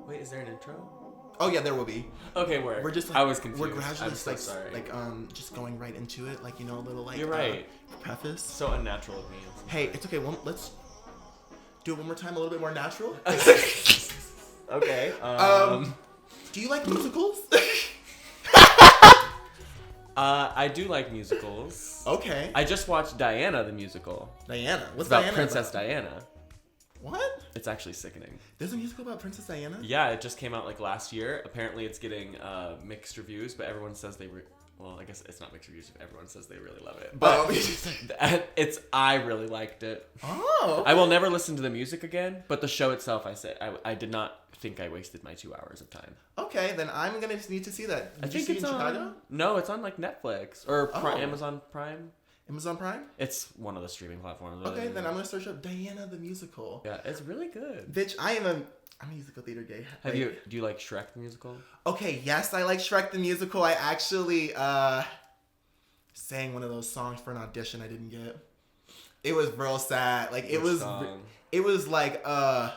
Wait, is there an intro? Oh yeah, there will be. Okay, we're just. I was confused. We're gradually I'm so sorry. just going right into it, like a little You're right. Preface. So unnatural of me. Hey, it's okay. Let's do it one more time, a little bit more natural. Okay. Do you like musicals? I do like musicals. Okay. I just watched Diana the musical. Diana. What's about Diana Princess about? Diana. What? It's actually sickening. There's a musical about Princess Diana? Yeah, it just came out like last year. Apparently, it's getting mixed reviews, but everyone says well, I guess it's not mixed reviews. Everyone says they really love it. But I really liked it. Oh. Okay. I will never listen to the music again, but the show itself, I did not think I wasted my 2 hours of time. Okay, then I'm gonna need to see that. I think it's in Chicago. No, it's on like Netflix or Amazon Prime. Amazon Prime? It's one of the streaming platforms. Okay, then I'm gonna search up Diana the musical. Yeah, it's really good. Bitch, I'm a musical theater gay. Do you like Shrek the musical? Okay, yes, I like Shrek the musical. I actually sang one of those songs for an audition I didn't get. It was real sad. Like it was like I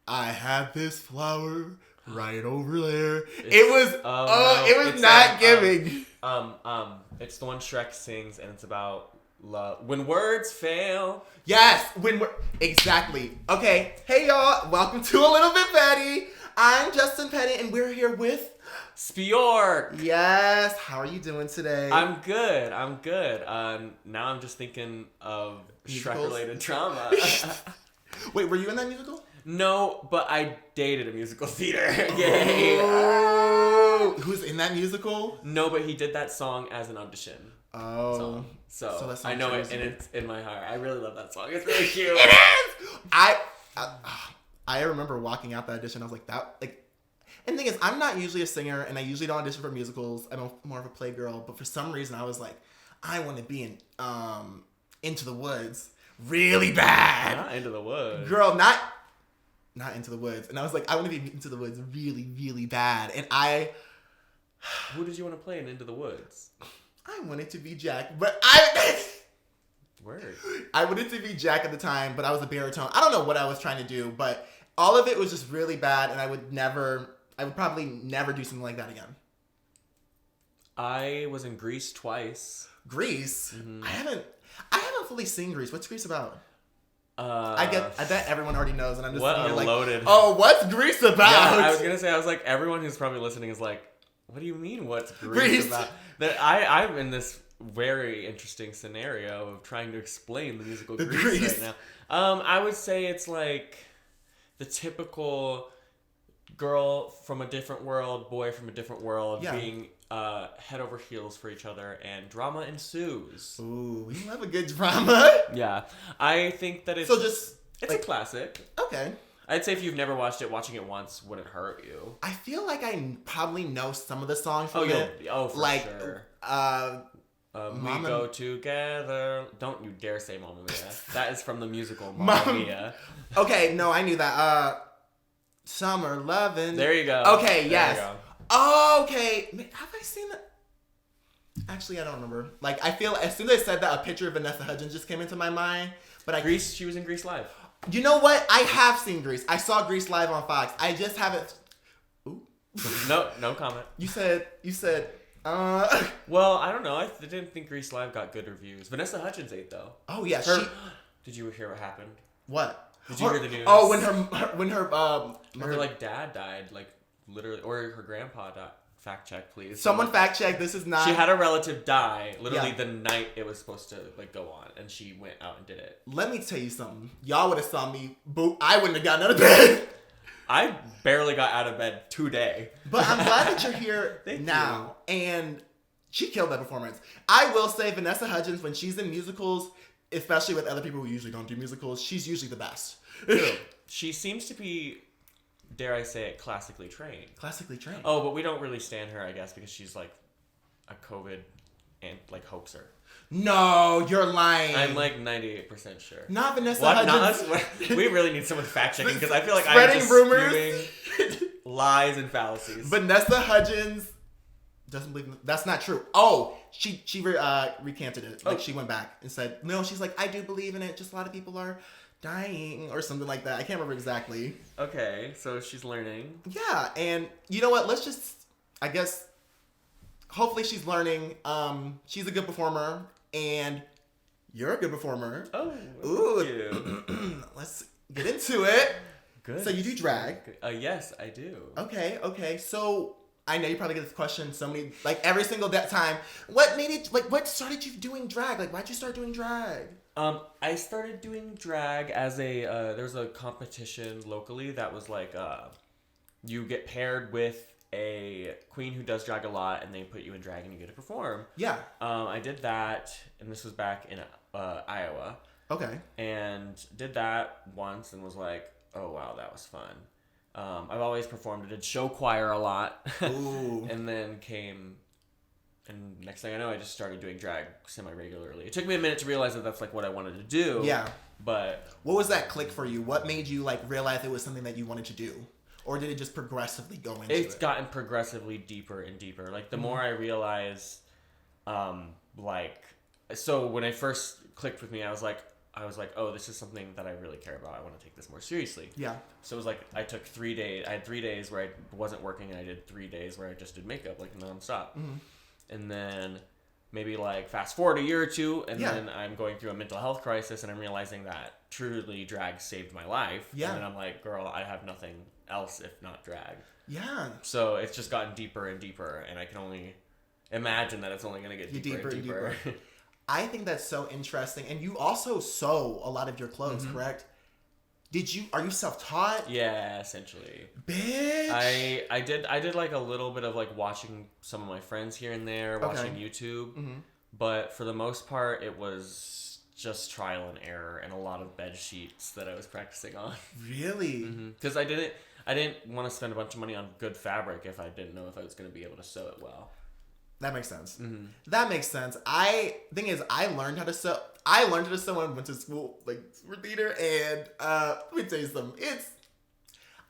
have this flower right over there. It was not giving. It's the one Shrek sings, and it's about love. When words fail. Yes, exactly. Okay, hey y'all, welcome to A Little Bit Petty. I'm Justin Petty, and we're here with Spjork. Yes, how are you doing today? I'm good. Now I'm just thinking of Shrek-related trauma. Wait, were you in that musical? No, but I dated a musical theater. Yay! Oh, who's in that musical? No, but he did that song as an audition. Oh. So I know it, and it's in my heart. I really love that song. It's really cute. It is! I remember walking out that audition. I was like, and the thing is, I'm not usually a singer, and I usually don't audition for musicals. I'm more of a playgirl, but for some reason, I was like, I want to be in Into the Woods really bad. Not Into the Woods. Girl, not Into the Woods. And I was like, I want to be Into the Woods really, really bad. And Who did you want to play in Into the Woods? I wanted to be Jack, but Word. I wanted to be Jack at the time, but I was a baritone. I don't know what I was trying to do, but all of it was just really bad, and I would probably never do something like that again. I was in Grease twice. Grease? Mm-hmm. I haven't fully seen Grease. What's Grease about? I bet everyone already knows, and I'm just loaded. Oh, what's Grease about? Yeah, I was gonna say, everyone who's probably listening is like, what do you mean? What's Grease about? That I'm in this very interesting scenario of trying to explain the musical Grease right now. I would say it's like the typical girl from a different world, boy from a different world, being head over heels for each other, and drama ensues. Ooh, we love a good drama. Yeah, I think that it's a classic. Okay. I'd say if you've never watched it, watching it once wouldn't hurt you. I feel like I probably know some of the songs from it. For sure. We go together. Don't you dare say Mamma Mia. That is from the musical Mamma Mia. Okay, no, I knew that. Summer Lovin'. There you go. Okay, yes. Oh, okay. Have I seen that? Actually, I don't remember. Like, I feel as soon as I said that, a picture of Vanessa Hudgens just came into my mind. But Grease, she was in Grease Live. You know what? I have seen Grease. I saw Grease live on Fox. I just haven't. Ooh. No comment. You said. Well, I don't know. I didn't think Grease Live got good reviews. Vanessa Hudgens ate though. Oh yeah, Did you hear what happened? What? Did you hear the news? Oh, when her dad died, like literally, or her grandpa died. Fact check, please. Someone fact check. This is not. She had a relative die literally the night it was supposed to go on, and she went out and did it. Let me tell you something. Y'all would have saw me. I wouldn't have gotten out of bed. I barely got out of bed today. But I'm glad that you're here now. And she killed that performance. I will say Vanessa Hudgens, when she's in musicals, especially with other people who usually don't do musicals, she's usually the best. She seems to be, dare I say it, classically trained. Classically trained. Oh, but we don't really stand her, I guess, because she's like a COVID and like hoaxer. No, you're lying. I'm like 98% sure. Not Vanessa Hudgens. Not us. We really need someone fact checking because I feel like I'm just rumors, spewing lies and fallacies. Vanessa Hudgens doesn't believe that's not true. Oh, she recanted it. Like she went back and said no. She's like, I do believe in it. Just a lot of people are dying or something like that. I can't remember exactly. Okay, so she's learning. Yeah, and you know what? Let's just, I guess, hopefully she's learning. She's a good performer, and you're a good performer. Oh, ooh. Thank you. Let's get into it. Good. So you do drag? Yes, I do. Okay. So I know you probably get this question so many, like every single time. What made it, like, what started you doing drag? Like, why'd you start doing drag? I started doing drag as a, there was a competition locally that was like, you get paired with a queen who does drag a lot, and they put you in drag and you get to perform. Yeah. I did that, and this was back in Iowa. Okay. And did that once and was like, oh wow, that was fun. I've always performed. I did show choir a lot. Ooh. And then and next thing I know, I just started doing drag semi-regularly. It took me a minute to realize that that's like what I wanted to do. Yeah. But what was that click for you? What made you like realize it was something that you wanted to do? Or did it just progressively go into it? It's gotten progressively deeper and deeper. Like the more I realize, so when I first clicked with me, I was like, oh, this is something that I really care about. I want to take this more seriously. Yeah. So it was like, I took 3 days. I had 3 days where I wasn't working, and I did 3 days where I just did makeup, like, nonstop. Mm-hmm. And then maybe, like, fast forward a year or two, and then I'm going through a mental health crisis, and I'm realizing that truly drag saved my life. Yeah. And then I'm like, girl, I have nothing else if not drag. Yeah. So it's just gotten deeper and deeper, and I can only imagine that it's only going to get deeper and deeper. I think that's so interesting. And you also sew a lot of your clothes, correct? Are you self-taught? Yeah, essentially. Bitch. I did like a little bit of like watching some of my friends here and there, watching YouTube. Mm-hmm. But for the most part, it was just trial and error and a lot of bed sheets that I was practicing on. Really? Because I didn't want to spend a bunch of money on good fabric if I didn't know if I was going to be able to sew it well. That makes sense. Mm-hmm. That makes sense. Thing is, I learned how to sew. I learned how to sew when I went to school, like, for theater, and let me tell you something.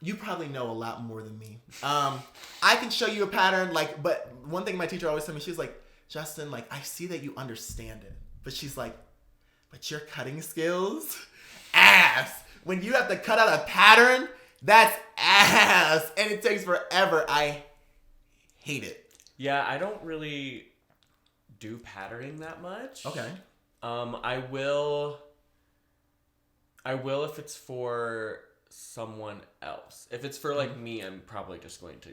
You probably know a lot more than me. I can show you a pattern, like, but one thing my teacher always told me, she's like, Justin, like, I see that you understand it. But she's like, but your cutting skills, ass. When you have to cut out a pattern, that's ass. And it takes forever. I hate it. Yeah, I don't really do patterning that much. Okay. I will if it's for someone else. If it's for like me, I'm probably just going to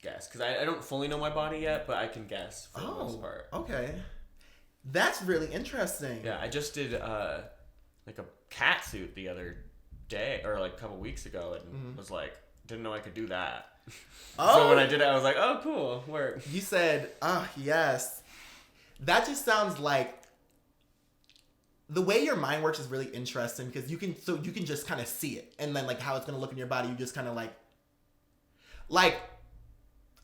guess because I don't fully know my body yet, but I can guess for the most part. Okay. That's really interesting. Yeah, I just did like a cat suit the other day or like a couple weeks ago and was like, didn't know I could do that. Oh. So when I did it, I was like, oh, cool, work. You said, oh, yes. That just sounds like the way your mind works is really interesting because you can just kind of see it and then like how it's going to look in your body. You just kind of like,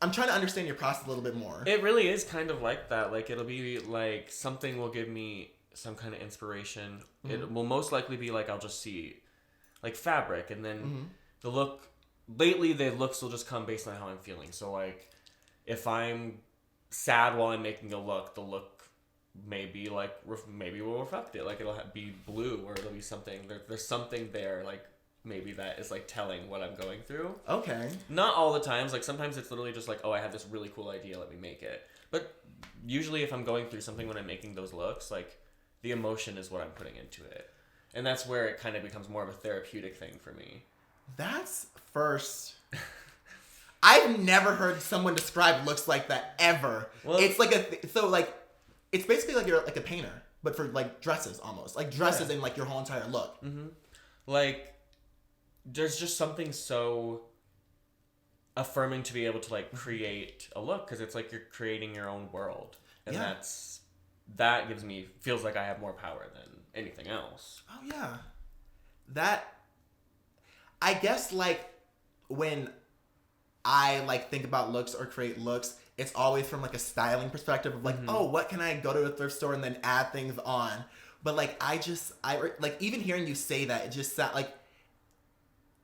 I'm trying to understand your process a little bit more. It really is kind of like that. Like it'll be like something will give me some kind of inspiration. It will most likely be like, I'll just see like fabric and then the look. Lately, the looks will just come based on how I'm feeling. So, like, if I'm sad while I'm making a look, the look may be, like, maybe will reflect it. Like, it'll be blue or it'll be something. There's something there, like, maybe that is, like, telling what I'm going through. Okay. Not all the times. Like, sometimes it's literally just like, oh, I have this really cool idea. Let me make it. But usually if I'm going through something when I'm making those looks, like, the emotion is what I'm putting into it. And that's where it kind of becomes more of a therapeutic thing for me. That's first. I've never heard someone describe looks like that ever. Well, it's like it's basically like you're like a painter, but for like dresses almost. Like dresses in like your whole entire look. Mm-hmm. Like there's just something so affirming to be able to like create a look because it's like you're creating your own world. And that feels like I have more power than anything else. Oh yeah. I guess, like, when I, like, think about looks or create looks, it's always from, like, a styling perspective of, like, oh, what can I go to a thrift store and then add things on? But, like, even hearing you say that, it just sounds, like,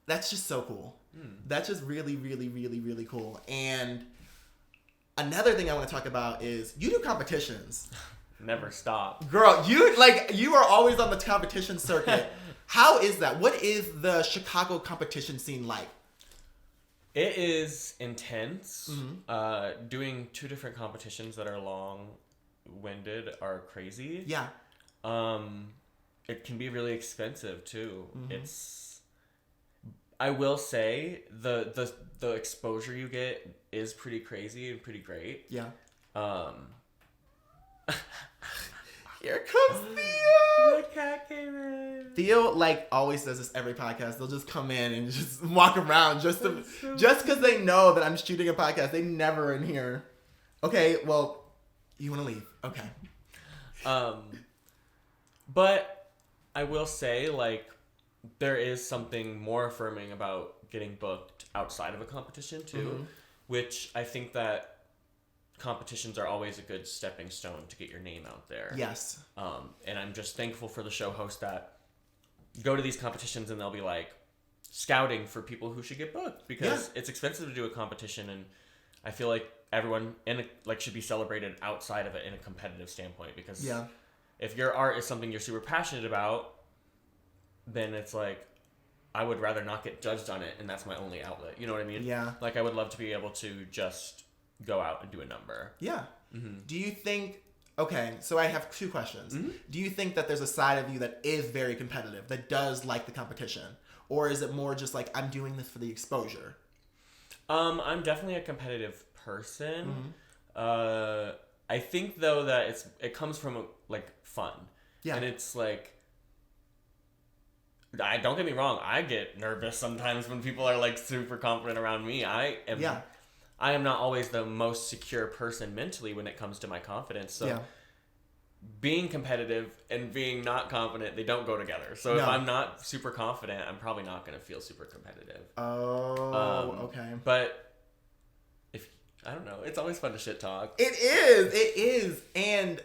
that's just so cool. That's just really, really, really, really cool. And another thing I want to talk about is you do competitions. Never stop. Girl, you are always on the competition circuit. How is that? What is the Chicago competition scene like? It is intense. Doing 2 different competitions that are long-winded are crazy. Yeah. It can be really expensive too. I will say the exposure you get is pretty crazy and pretty great. Yeah. Here comes Theo. The cat came in. Theo always does this every podcast. They'll just come in and just walk around just because they know that I'm shooting a podcast. They never in here. Okay, well, you want to leave? Okay. But I will say there is something more affirming about getting booked outside of a competition too, which I think that competitions are always a good stepping stone to get your name out there. Yes. And I'm just thankful for the show hosts that go to these competitions and they'll be scouting for people who should get booked because it's expensive to do a competition, and I feel like everyone should be celebrated outside of it in a competitive standpoint because if your art is something you're super passionate about, then it's I would rather not get judged on it, and that's my only outlet. You know what I mean? Yeah. I would love to be able to just go out and do a number. Yeah. Do you think... Okay, so I have 2 questions. Do you think that there's a side of you that is very competitive, that does like the competition? Or is it more just I'm doing this for the exposure? I'm definitely a competitive person. I think, though, that it comes from, fun. Yeah. And it's, don't get me wrong, I get nervous sometimes when people are, super confident around me. I am not always the most secure person mentally when it comes to my confidence. So being competitive and being not confident, they don't go together. So if I'm not super confident, I'm probably not going to feel super competitive. Oh, okay. But I don't know. It's always fun to shit talk. It is. And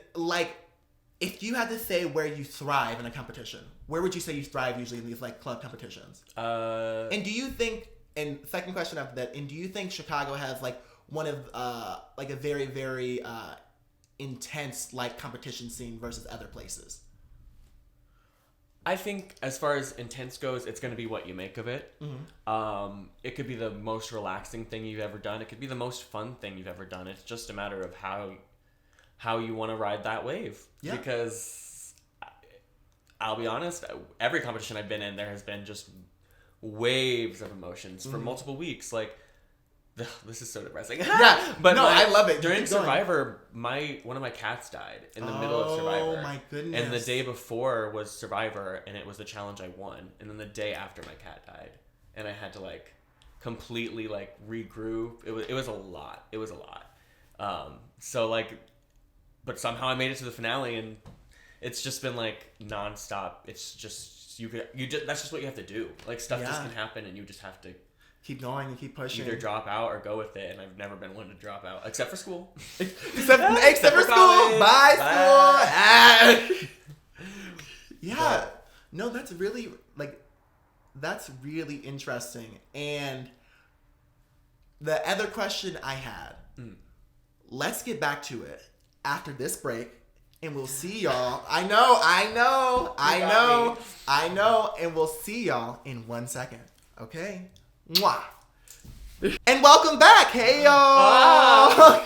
if you had to say where you thrive in a competition, where would you say you thrive usually in these club competitions? And do you think... And second question after that, and do you think Chicago has one of a very, very intense competition scene versus other places? I think as far as intense goes, it's going to be what you make of it. It could be the most relaxing thing you've ever done. It could be the most fun thing you've ever done. It's just a matter of how you want to ride that wave. Yeah. Because I'll be honest, every competition I've been in, there has been just waves of emotions for multiple weeks. This is so depressing. But no, I love it. During Survivor, one of my cats died in the middle of Survivor. Oh my goodness! And the day before was Survivor, and it was the challenge I won. And then the day after, my cat died, and I had to completely regroup. It was a lot. It was a lot. But somehow I made it to the finale, and it's just been nonstop. It's just. That's just what you have to do. Stuff just can happen, and you just have to keep going and keep pushing. Either drop out or go with it. And I've never been one to drop out, except for school. except for school. Bye, school. Yeah. No, that's really that's really interesting. And the other question I had. Let's get back to it after this break. And we'll see y'all. I know. And we'll see y'all in 1 second. Okay? Mwah. And welcome back. Hey, y'all.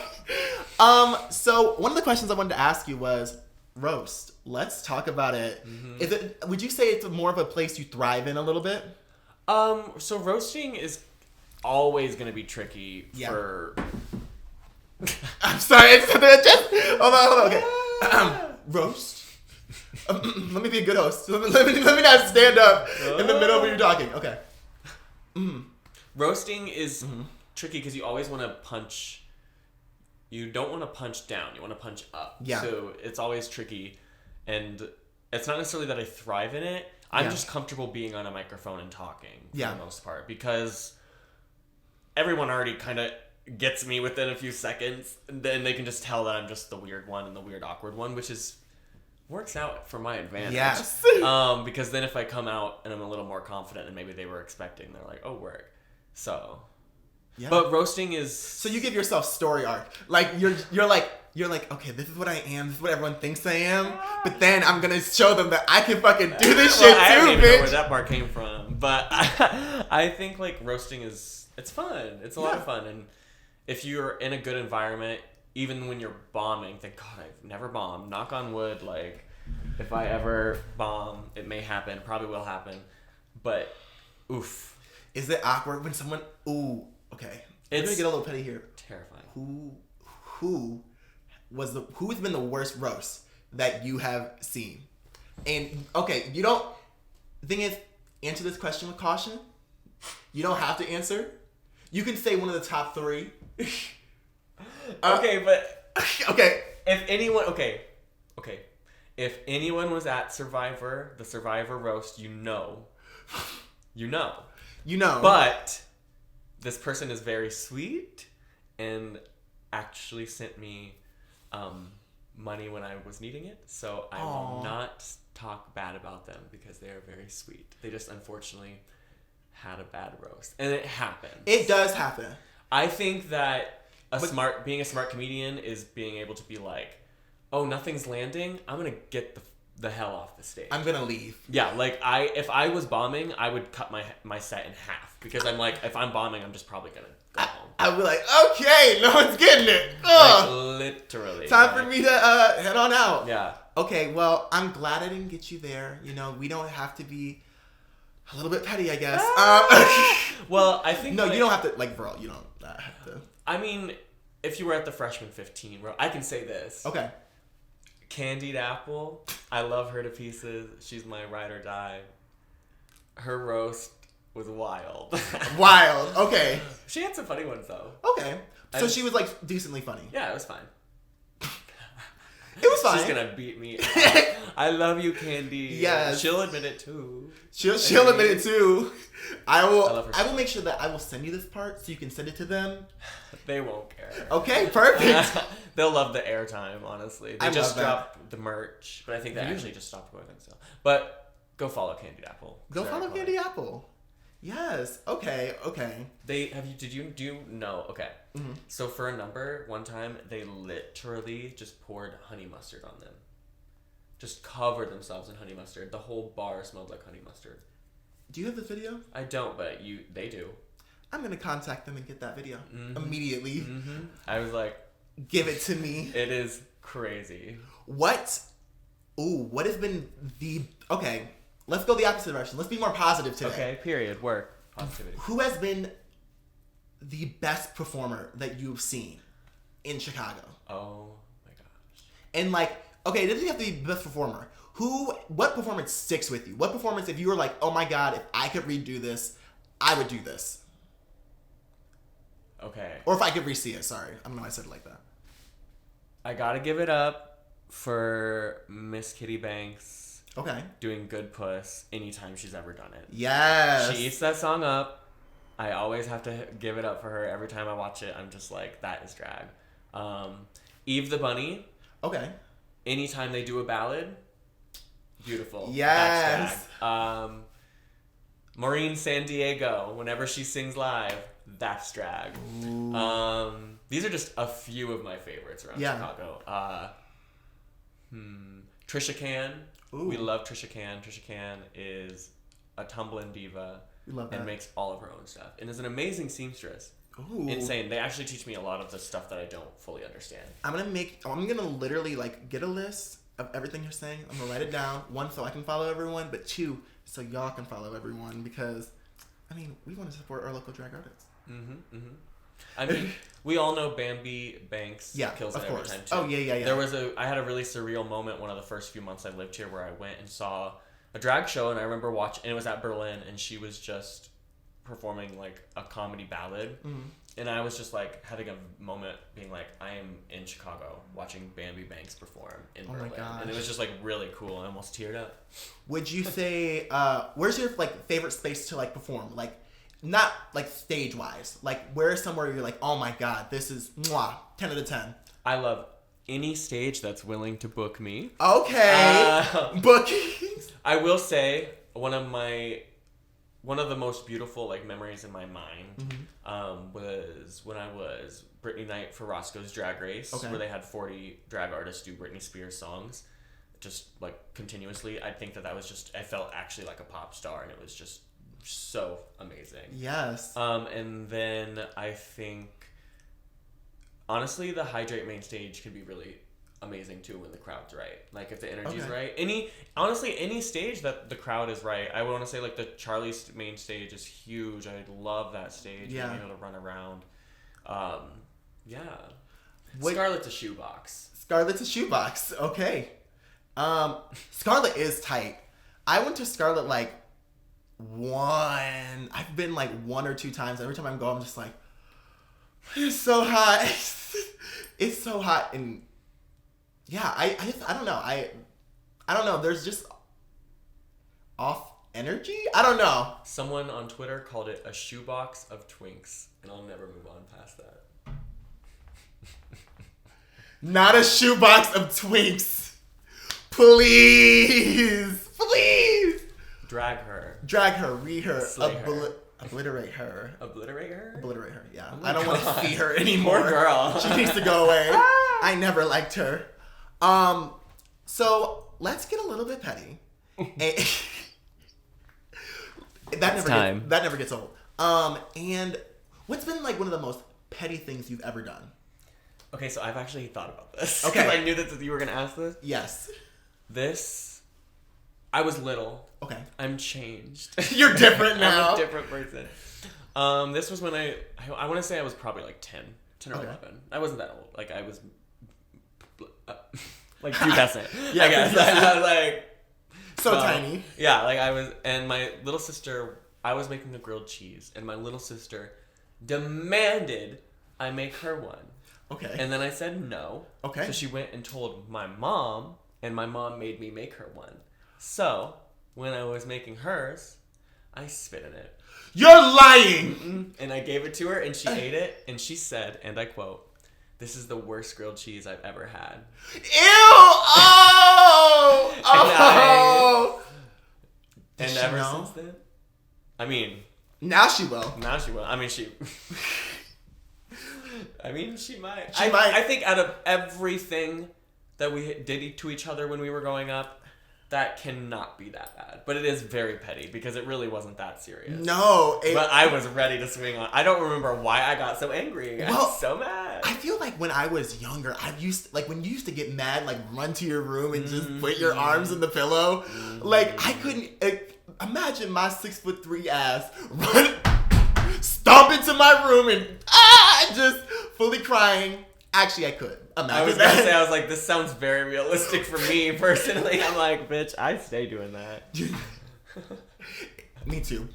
So one of the questions I wanted to ask you was roast. Let's talk about it. Would you say it's more of a place you thrive in a little bit? So roasting is always going to be tricky for... I'm sorry. It's just... Hold on. Okay. Roast. Let me be a good host. Let me not stand up in the middle when you're talking. Okay. Roasting is tricky because you always want to punch. You don't want to punch down. You want to punch up. Yeah. So it's always tricky, and it's not necessarily that I thrive in it. I'm just comfortable being on a microphone and talking for the most part because everyone already kind of gets me within a few seconds, and then they can just tell that I'm just the weird one and the weird awkward one, which works out for my advantage. Yes. Because then if I come out and I'm a little more confident than maybe they were expecting, they're like, oh, work. So Yeah. But roasting is... So you give yourself story arc. Like, you're like, okay, this is what I am. This is what everyone thinks I am. But then I'm going to show them that I can fucking do this shit too, I don't even bitch. know where that part came from. But I think, like, roasting is... It's fun. It's a lot of fun. And if you're in a good environment, even when you're bombing, thank God I've never bombed. Knock on wood, like, if I ever bomb, it may happen. Probably will happen. But, oof. Is it awkward when someone... Ooh, okay. I'm going to get a little petty here. Terrifying. Who's been the worst roast that you have seen? And, okay, you don't... The thing is, answer this question with caution. You don't have to answer. You can say one of the top 3. Okay, but... Okay. If anyone... Okay. If anyone was at Survivor, the Survivor roast, you know. You know. But this person is very sweet and actually sent me money when I was needing it. So I will not talk bad about them because they are very sweet. They just unfortunately had a bad roast. And it happens. It does happen. I think that being a smart comedian is being able to be like, oh, nothing's landing. I'm going to get the hell off the stage. I'm going to leave. Yeah, like if I was bombing, I would cut my set in half because I'm like, if I'm bombing, I'm just probably going to go home. I'd be like, okay, no one's getting it. Like, literally. Time for me to head on out. Yeah. Okay, well, I'm glad I didn't get you there. You know, we don't have to be a little bit petty, I guess. Well, I think... No, you don't have to, like, bro, you don't have to. I mean, if you were at the freshman 15, bro, I can say this. Okay. Candied Apple, I love her to pieces. She's my ride or die. Her roast was wild. Wild, okay. She had some funny ones, though. Okay. So she was, like, decently funny. Yeah, it was fine. It was fine. She's gonna beat me up. I love you, Candy. Yes. She'll admit it, too. She'll admit it, too. I will make sure that I will send you this part so you can send it to them. They won't care. Okay, perfect. They'll love the airtime, honestly. They just dropped the merch, but I think they actually just stopped going on sale. But go follow Candied Apple. Go follow Candied Apple. Yes. Okay. Do you know? Okay. Mm-hmm. So for a number, one time they literally just poured honey mustard on them. Just covered themselves in honey mustard. The whole bar smelled like honey mustard. Do you have this video? I don't, but they do. I'm gonna contact them and get that video immediately. Mm-hmm. I was like, give it to me. It is crazy. What has been okay, let's go the opposite direction. Let's be more positive today. Okay, period. Work. Positivity. Who has been the best performer that you've seen in Chicago? Oh my gosh. And like, okay, it doesn't have to be the best performer. What performance sticks with you? What performance, if you were like, oh my God, if I could redo this, I would do this? Okay. Or if I could re-see it, sorry. I don't know why I said it like that. I gotta give it up for Miss Kitty Banks. Okay. Doing Good Puss anytime she's ever done it. Yes. She eats that song up. I always have to give it up for her. Every time I watch it, I'm just like, that is drag. Eve the Bunny. Okay. Anytime they do a ballad, beautiful. Yes. That's drag. Maureen Sandiego, whenever she sings live, that's drag. These are just a few of my favorites around Chicago. Trisha Can. Ooh. We love Trisha Can. Trisha Can is a tumbling diva. We love that. And makes all of her own stuff. And is an amazing seamstress. Ooh. Insane. They actually teach me a lot of the stuff that I don't fully understand. I'm gonna literally like get a list of everything you're saying. I'm gonna write it down. 1, so I can follow everyone, but 2, so y'all can follow everyone, because I mean, we want to support our local drag artists. I mean, we all know Bambi Banks kills it every time too. Oh yeah. I had a really surreal moment one of the first few months I lived here where I went and saw a drag show, and I remember watching, and it was at Berlin, and she was just performing like a comedy ballad. And I was just like having a moment being like, I am in Chicago watching Bambi Banks perform in Berlin. My gosh. And it was just like really cool. I almost teared up. Would you say, where's your like favorite space to like perform? Like, not like stage wise. Like, where's somewhere you're like, oh my God, this is 10 out of 10. I love any stage that's willing to book me. Okay. Bookings. I will say one of my one of the most beautiful like memories in my mind was when I was Britney night for Roscoe's Drag Race, where they had 40 drag artists do Britney Spears songs, just like continuously. I think that was just, I felt actually like a pop star, and it was just so amazing. Yes. And then I think, honestly, the Hydrate main stage could be really amazing too when the crowd's right. Like if the energy's right. Any stage that the crowd is right. I would want to say like the Charlie's main stage is huge. I love that stage. Yeah. Being able to run around. Scarlett's a shoebox. Scarlett's a shoebox. Okay. Scarlett is tight. I went to Scarlett like I've been like 1 or 2 times. Every time I go, I'm just like, it's so hot. It's so hot. And yeah, I don't know. I don't know. There's just off energy. I don't know. Someone on Twitter called it a shoebox of twinks, and I'll never move on past that. Not a shoebox of twinks. Please. Please. Drag her. Read her. Obliterate her. Obliterate her? Obliterate her, yeah. Oh I don't want to see her anymore. Poor girl. She needs to go away. I never liked her. So let's get a little bit petty. That never gets old. And what's been like one of the most petty things you've ever done? Okay, so I've actually thought about this. Okay. Because I knew that you were going to ask this. Yes. I was little. Okay. I'm changed. You're different now. I'm a different person. This was when I want to say I was probably like 10 or 11. I wasn't that old. Like I was like pubescent. Yeah, I guess. I was like tiny. Yeah, like I was, and my little sister, I was making a grilled cheese, and my little sister demanded I make her one. Okay. And then I said no. Okay. So she went and told my mom, and my mom made me make her one. So when I was making hers, I spit in it. You're lying! And I gave it to her, and she ate it, and she said, and I quote, "This is the worst grilled cheese I've ever had." Ew! Oh! And ever since then, I mean, now she will. I mean, she might. She might. I think out of everything that we did to each other when we were growing up, that cannot be that bad. But it is very petty because it really wasn't that serious. No. But I was ready to swing on. I don't remember why I got so angry. I was so mad. I feel like when I was younger, when you used to get mad, like run to your room and just put your arms in the pillow. Like I couldn't imagine my 6'3" ass run, stomp into my room and just fully crying. Actually, I could. I was gonna say, I was like, this sounds very realistic for me personally. I'm like, bitch, I'd stay doing that. Me too.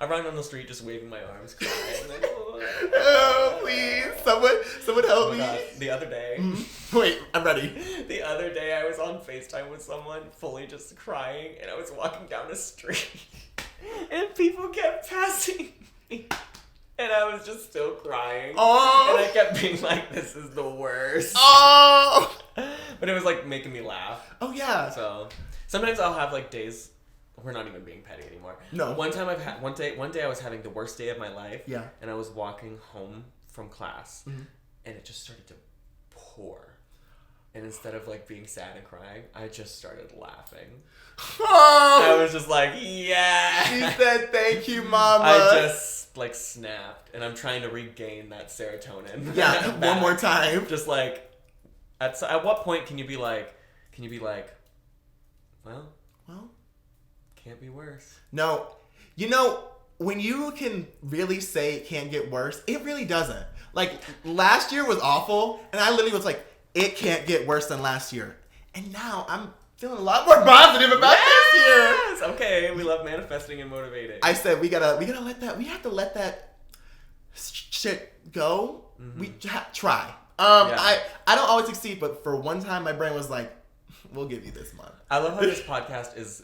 I run on the street just waving my arms, crying. Like, oh, please, someone help me. God. The other day. Wait, I'm ready. The other day, I was on FaceTime with someone, fully just crying, and I was walking down a street, and people kept passing me. And I was just still crying. Oh. And I kept being like, this is the worst. Oh. But it was like making me laugh. Oh, yeah. So sometimes I'll have like days, we're not even being petty anymore. No. One day I was having the worst day of my life. Yeah. And I was walking home from class. And it just started to pour. And instead of like being sad and crying, I just started laughing. Oh. I was just like, yeah. She said, thank you, mama. I just like snapped, and I'm trying to regain that serotonin. Yeah, one more time. Just like, at what point can you be like, well, can't be worse. No, when you can really say it can't get worse, it really doesn't. Like last year was awful, and I literally was like, it can't get worse than last year. And now I'm feeling a lot more positive about this year. Okay, we love manifesting and motivating. I said we have to let that shit go. We try. I don't always succeed, but for one time my brain was like, we'll give you this month. I love how this podcast is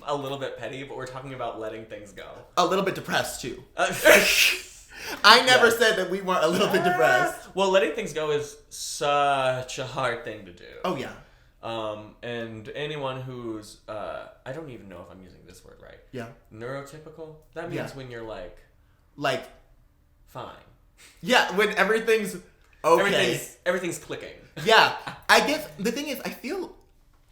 a little bit petty, but we're talking about letting things go. A little bit depressed too. I never said that we weren't a little bit depressed. Well, letting things go is such a hard thing to do. Oh, yeah. And anyone who's, I don't even know if I'm using this word right. Yeah. Neurotypical? That means when you're like... Like... Fine. Yeah, when everything's okay. Everything's clicking. Yeah. I guess, the thing is, I feel...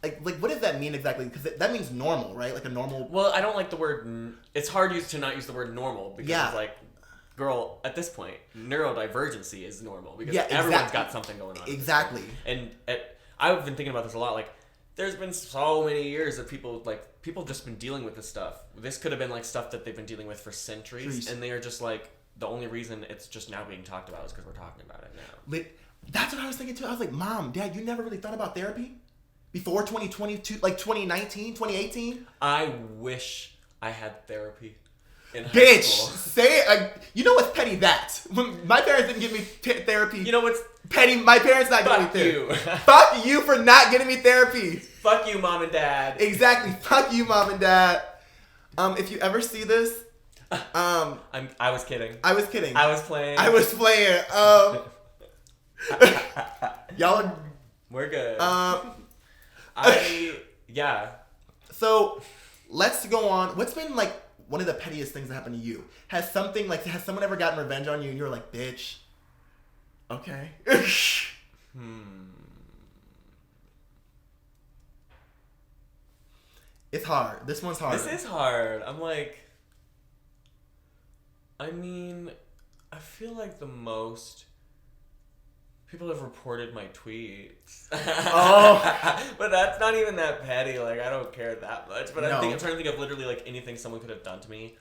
Like, what does that mean exactly? Because that means normal, right? Like a normal... Well, I don't like the word... It's hard to not use the word normal because it's like, girl, at this point, neurodivergency is normal because everyone's got something going on. Exactly. And I've been thinking about this a lot. Like, there's been so many years of people just been dealing with this stuff. This could have been like stuff that they've been dealing with for centuries, and they are just like, the only reason it's just now being talked about is because we're talking about it now. That's what I was thinking too. I was like, Mom, Dad, you never really thought about therapy? Before 2022, like 2019, 2018? I wish I had therapy in high school. Bitch, you know what's petty that? When my parents didn't give me therapy. You know what's petty? My parents not giving me therapy. Fuck you. Fuck you for not getting me therapy. Fuck you, Mom and Dad. Exactly. Fuck you, Mom and Dad. If you ever see this, I was kidding. I was kidding. I was playing. Y'all are... We're good. Yeah. So, let's go on. What's been, like, one of the pettiest things that happened to you? Has someone ever gotten revenge on you and you were like, bitch, okay. It's hard. This one's hard. This is hard. I'm like... I mean, I feel like the most... People have reported my tweets. Oh. But that's not even that petty. Like, I don't care that much. But I'm trying to think of literally, like, anything someone could have done to me.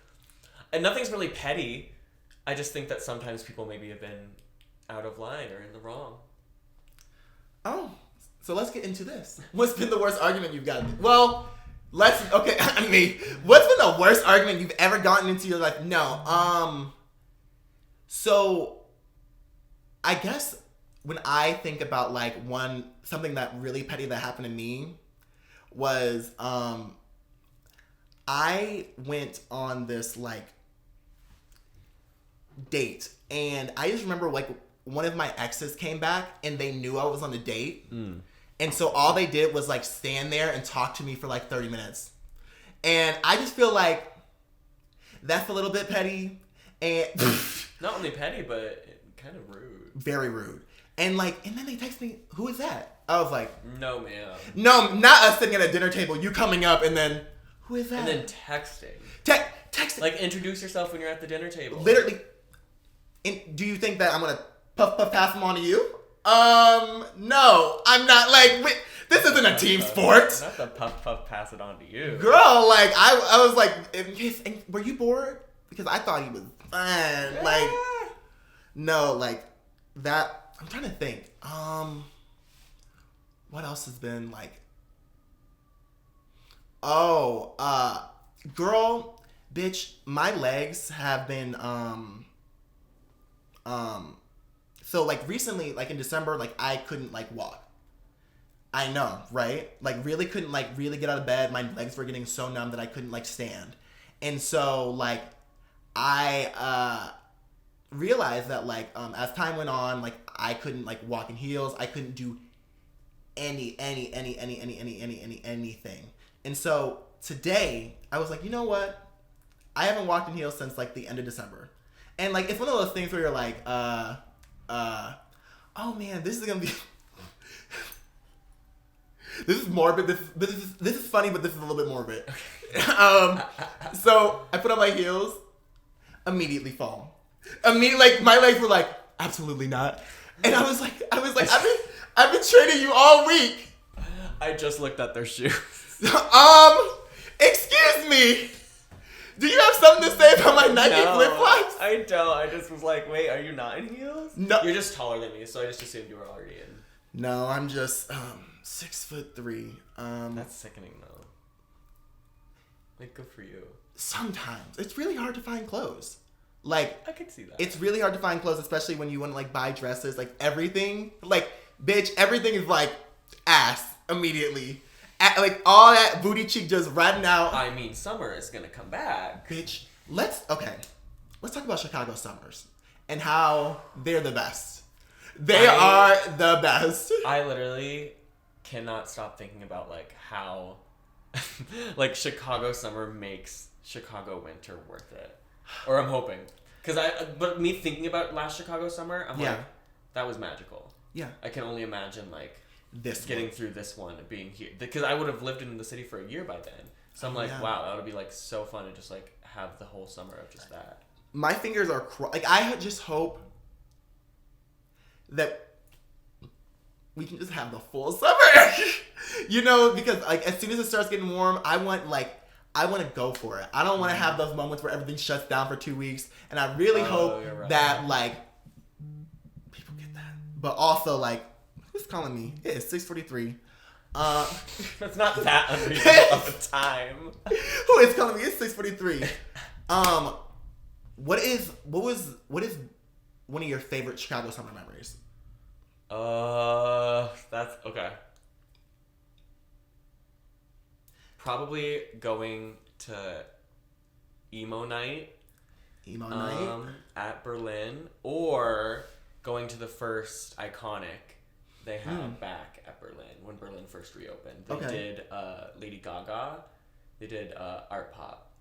And nothing's really petty. I just think that sometimes people maybe have been out of line or in the wrong. Oh. So let's get into this. What's been the worst argument you've gotten? Well, what's been the worst argument you've ever gotten into your life? No. So, I guess... When I think about, like, something that really petty that happened to me was, I went on this, like, date. And I just remember, like, one of my exes came back and they knew I was on a date. Mm. And so all they did was, like, stand there and talk to me for, like, 30 minutes. And I just feel like that's a little bit petty. And not only petty, but kind of rude. Very rude. And then they text me, who is that? I was like, no, ma'am. No, not us sitting at a dinner table, you coming up, and then, who is that? And then texting. Texting. Like, introduce yourself when you're at the dinner table. Literally. Do you think that I'm going to puff pass them on to you? No. I'm not, like, this isn't a team sport. Not the puff pass it on to you. Girl, like, I was like, were you bored? Because I thought he was fun. Like, no, like, that... I'm trying to think. What else has been like? Girl, bitch, my legs have been so like recently, like in December, like I couldn't like walk. I know, right? Like really couldn't like really get out of bed. My legs were getting so numb that I couldn't like stand. And so like I realized that like as time went on, like I couldn't like walk in heels. I couldn't do anything. And so today I was like, you know what? I haven't walked in heels since like the end of December. And like it's one of those things where you're like, oh man, this is gonna be this is morbid. This is funny, but this is a little bit morbid. So I put on my heels, immediately fall. Like my legs were like, absolutely not. And I was like, I've been training you all week. I just looked at their shoes. Excuse me. Do you have something to say about my Nike flip-flops? I don't. I just was like, wait, are you not in heels? No. You're just taller than me, so I just assumed you were already in. No, I'm just 6'3". That's sickening though. Like, good for you. Sometimes it's really hard to find clothes. Like, I could see that. It's really hard to find clothes, especially when you want to like buy dresses. Like everything, like bitch, everything is like ass immediately. Like all that booty cheek just riding out. I mean, summer is gonna come back, bitch. Let's talk about Chicago summers and how they're the best. They are the best. I literally cannot stop thinking about like how like Chicago summer makes Chicago winter worth it. Or I'm hoping. But me thinking about last Chicago summer, I'm like, that was magical. Yeah. I can only imagine like this getting through this one, being here. Because I would have lived in the city for a year by then. So I'm like, wow, that would be like so fun to just like have the whole summer of just that. My fingers are like, I just hope that we can just have the full summer. You know, because like as soon as it starts getting warm, I want to go for it. I don't want to have those moments where everything shuts down for 2 weeks. And I really hope that like people get that. But also like, who's calling me? It's 6:43. It's not that unreasonable of a time. Who is calling me? It's 6:43. What is one of your favorite Chicago summer memories? That's okay. Probably going to emo night. Emo night at Berlin, or going to the first Iconic they have back at Berlin when Berlin first reopened. They did Lady Gaga. They did Art Pop.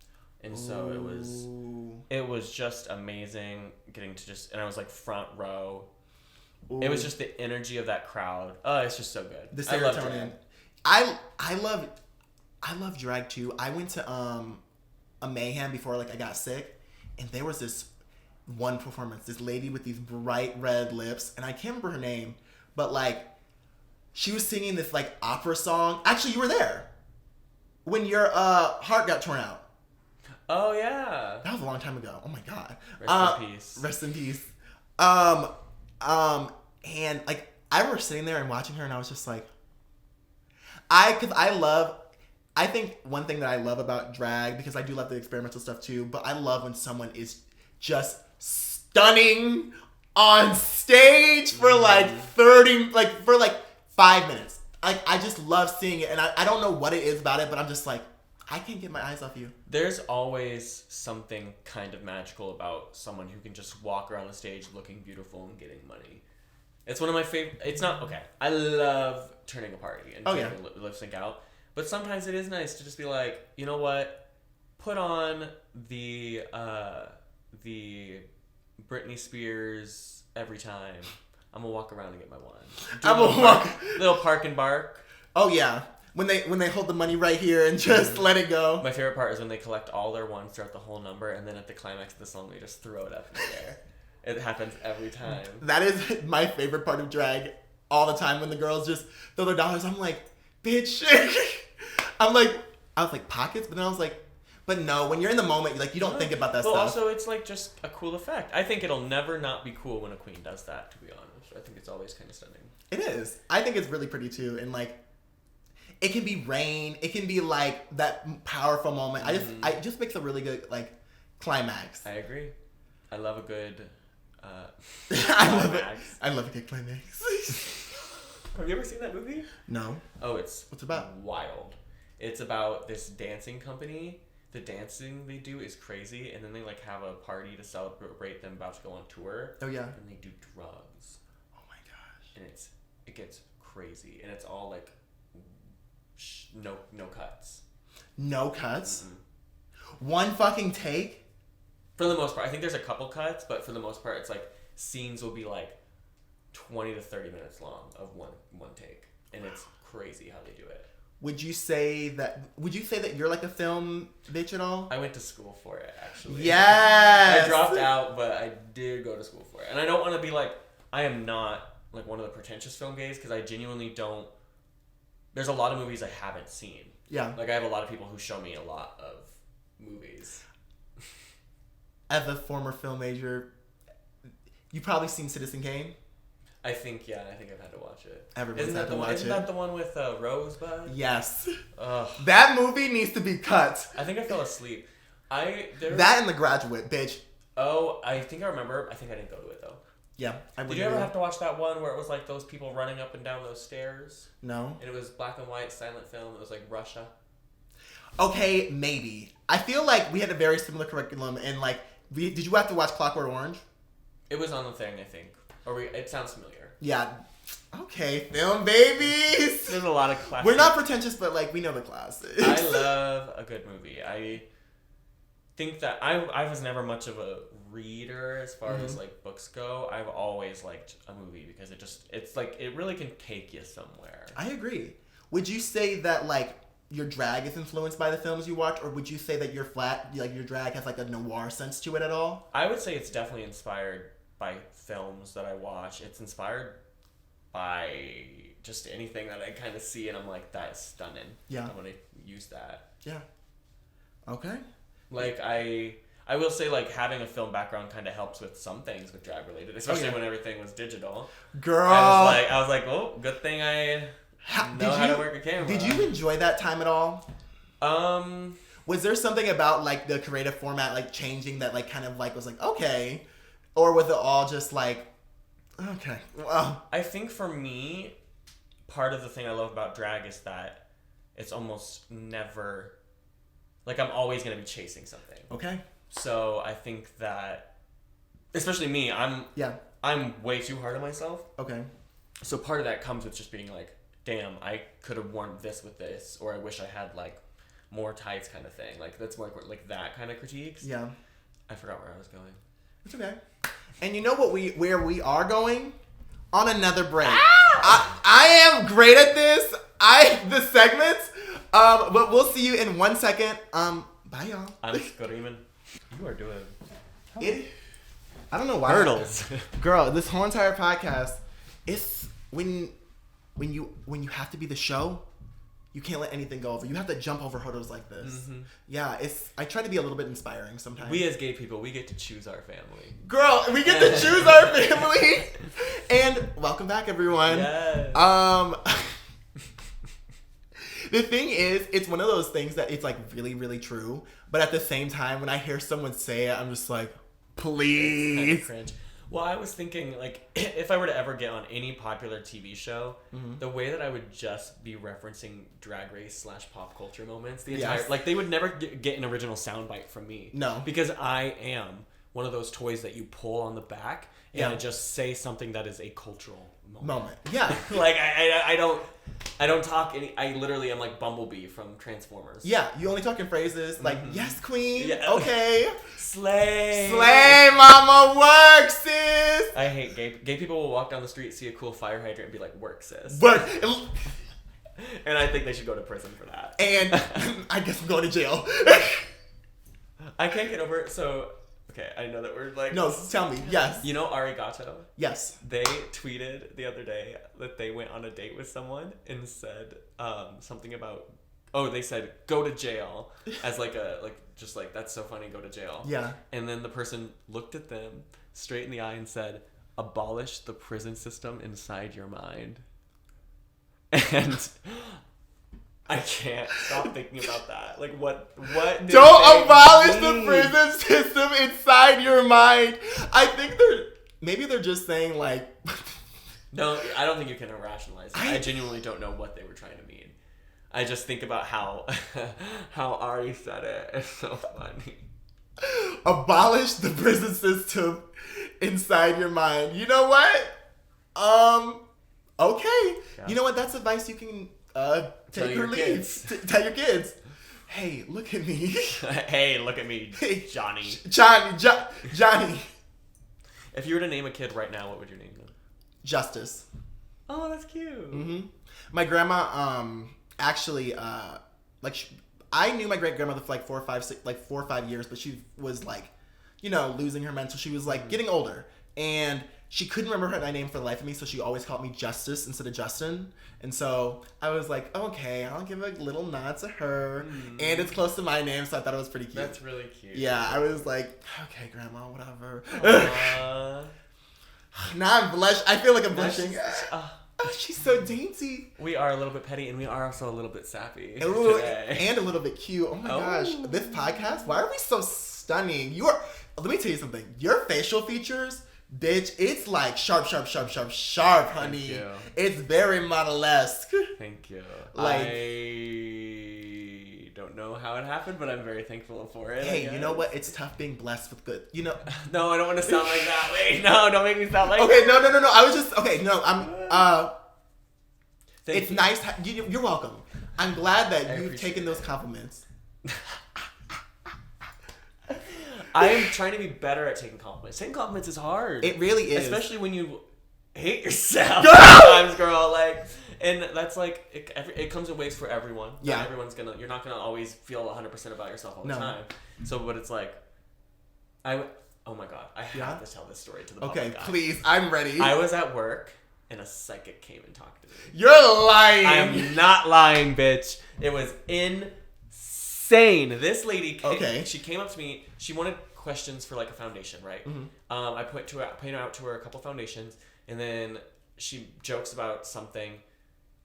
And so it was just amazing getting to and I was like front row. Ooh. It was just the energy of that crowd. Oh, it's just so good. The serotonin. I love drag too. I went to a Mayhem before like I got sick, and there was this one performance, this lady with these bright red lips, and I can't remember her name, but like she was singing this like opera song. Actually, you were there when your heart got torn out. Oh yeah, that was a long time ago. Oh my god. Rest in peace. Rest in peace. And like I remember sitting there and watching her, and I was just like, I think one thing that I love about drag, because I do love the experimental stuff too, but I love when someone is just stunning on stage for like 5 minutes. Like I just love seeing it, and I don't know what it is about it, but I'm just like, I can't get my eyes off you. There's always something kind of magical about someone who can just walk around the stage looking beautiful and getting money. It's one of my favorite. It's not okay. I love turning a party and lip sync out, but sometimes it is nice to just be like, you know what, put on the Britney Spears every time. I'm gonna walk around and get my wand. Little park and bark. Oh yeah. When they hold the money right here and just let it go. My favorite part is when they collect all their ones throughout the whole number, and then at the climax of the song, they just throw it up in the air. It happens every time. That is my favorite part of drag all the time, when the girls just throw their dollars. I'm like, bitch. I was like, pockets? But then I was like, but no, when you're in the moment, you don't think about that stuff. Well, also, it's like just a cool effect. I think it'll never not be cool when a queen does that, to be honest. I think it's always kind of stunning. It is. I think it's really pretty too. And like, it can be rain. It can be like that powerful moment. It just makes a really good like climax. I agree. I love a good climax. I love a good climax. Have you ever seen that movie? No. Oh, what's it about? Wild. It's about this dancing company. The dancing they do is crazy, and then they like have a party to celebrate them about to go on tour. Oh yeah. And they do drugs. Oh my gosh. And it gets crazy, and it's all like no cuts. No cuts? Mm-hmm. One fucking take? For the most part. I think there's a couple cuts, but for the most part, it's like scenes will be like 20 to 30 minutes long of one take. And it's crazy how they do it. Would you say that you're like a film bitch at all? I went to school for it, actually. Yes! I dropped out, but I did go to school for it. And I don't want to be like, I am not like one of the pretentious film gays, because I genuinely don't. There's a lot of movies I haven't seen. Yeah. Like I have a lot of people who show me a lot of movies. As a former film major, you've probably seen Citizen Kane? I think I've had to watch it. Everyone's had to watch it. Isn't that the one with Rosebud? Yes. Ugh. That movie needs to be cut. I think I fell asleep. That and The Graduate, bitch. Oh, I think I remember. I think I didn't go to it though. Yeah. Did you ever have to watch that one where it was like those people running up and down those stairs? No. And it was black and white, silent film. It was like Russia. Okay, maybe. I feel like we had a very similar curriculum, and like, did you have to watch Clockwork Orange? It was on the thing, I think. It sounds familiar. Yeah. Okay, film babies. There's a lot of classics. We're not pretentious, but like we know the classics. I love a good movie. I think that I was never much of a reader as far as like books go. I've always liked a movie because it's like it really can take you somewhere. I agree. Would you say that like your drag is influenced by the films you watch, or would you say that your drag has like a noir sense to it at all? I would say it's definitely inspired by films that I watch. It's inspired by just anything that I kind of see and I'm like, that's stunning. Yeah. I want to use that. Yeah. Okay. Like I will say like having a film background kind of helps with some things with drag related, especially when everything was digital. Girl. I was like, oh, good thing I know how to work a camera. Did you enjoy that time at all? Was there something about like the creative format like changing that like kind of like was like okay, or was it all just like okay? Well, I think for me, part of the thing I love about drag is that it's almost never like I'm always gonna be chasing something. Okay. So I think that, especially me, I'm way too hard on myself. Okay. So part of that comes with just being like, damn, I could have worn this with this, or I wish I had like more tights kind of thing. Like that's more like that kind of critiques. Yeah. I forgot where I was going. It's okay. And you know where we are going? On another break. I am great at this. The segments. But we'll see you in 1 second. Bye y'all. I'm screaming. You are doing it. I don't know why. Hurdles. Girl, this whole entire podcast, it's when you have to be the show, you can't let anything go over. You have to jump over hurdles like this. Mm-hmm. Yeah, I try to be a little bit inspiring sometimes. We as gay people, we get to choose our family. Girl, we get to choose our family. And welcome back, everyone. Yes. The thing is, it's one of those things that it's like really, really true. But at the same time, when I hear someone say it, I'm just like, please. It's kind of cringe. Well, I was thinking, like, if I were to ever get on any popular TV show, the way that I would just be referencing Drag Race / pop culture moments, the entire, like, they would never get an original soundbite from me. No. Because I am one of those toys that you pull on the back and I just say something that is a cultural moment. Yeah. Like, I don't talk any, I literally am like Bumblebee from Transformers. Yeah, you only talk in phrases like, yes, queen, okay. Slay. Slay, mama, work, sis. I hate gay people will walk down the street, see a cool fire hydrant and be like, work, sis. Work. And I think they should go to prison for that. And I guess I'm going to jail. I can't get over it, so... Okay, I know that we're like... No, tell me. Yes. You know Arigato? Yes. They tweeted the other day that they went on a date with someone and said something about... Oh, they said, go to jail. As like a... Just like, that's so funny, go to jail. Yeah. And then the person looked at them straight in the eye and said, abolish the prison system inside your mind. And... I can't stop thinking about that. Like, what don't abolish the prison system inside your mind. I think they're just saying, like... No, I don't think you can rationalize it. I genuinely don't know what they were trying to mean. I just think about how Ari said it. It's so funny. Abolish the prison system inside your mind. You know what? Okay. Yeah. You know what? That's advice you can... Tell your kids. Tell your kids. Hey, look at me. Hey, look at me, Johnny. Johnny. If you were to name a kid right now, what would you name them? Justice. Oh, that's cute. Mm-hmm. My grandma, actually, I knew my great grandmother for like 4 or 5 years, but she was like, losing her mental. She was like getting older, and she couldn't remember her name for the life of me, so she always called me Justice instead of Justin. And so I was like, okay, I'll give a little nod to her. And it's close to my name, so I thought it was pretty cute. That's really cute. Yeah, I was like, okay, Grandma, whatever. Now I'm blushing. I feel like I'm blushing. She's so dainty. We are a little bit petty, and we are also a little bit sappy today. And a little bit cute. Oh my gosh. This podcast, why are we so stunning? Let me tell you something. Your facial features... Bitch, it's like sharp, honey. It's very model-esque. Thank you. Like, I don't don't know how it happened, but I'm very thankful for it. Hey, you know what? It's tough being blessed with good. You know. No, I don't want to sound like that. Wait, no, don't make me sound like. Okay, no. I was just okay. No, I'm. Thank it's you. nice. You're welcome. I'm glad that you've taken those compliments. I am trying to be better at taking compliments. Taking compliments is hard. It really is, especially when you hate yourself sometimes, girl. Like, and that's like it comes in waves for everyone. Yeah, not everyone's gonna. You're not gonna always feel 100% about yourself all the time. So, but it's like, oh my god, I have to tell this story to the public. Okay, please, I'm ready. I was at work and a psychic came and talked to me. You're lying. I am not lying, bitch. It was insane. This lady came, she came up to me. She wanted questions for like a foundation, right? Mm-hmm. I pointed out to her a couple foundations, and then she jokes about something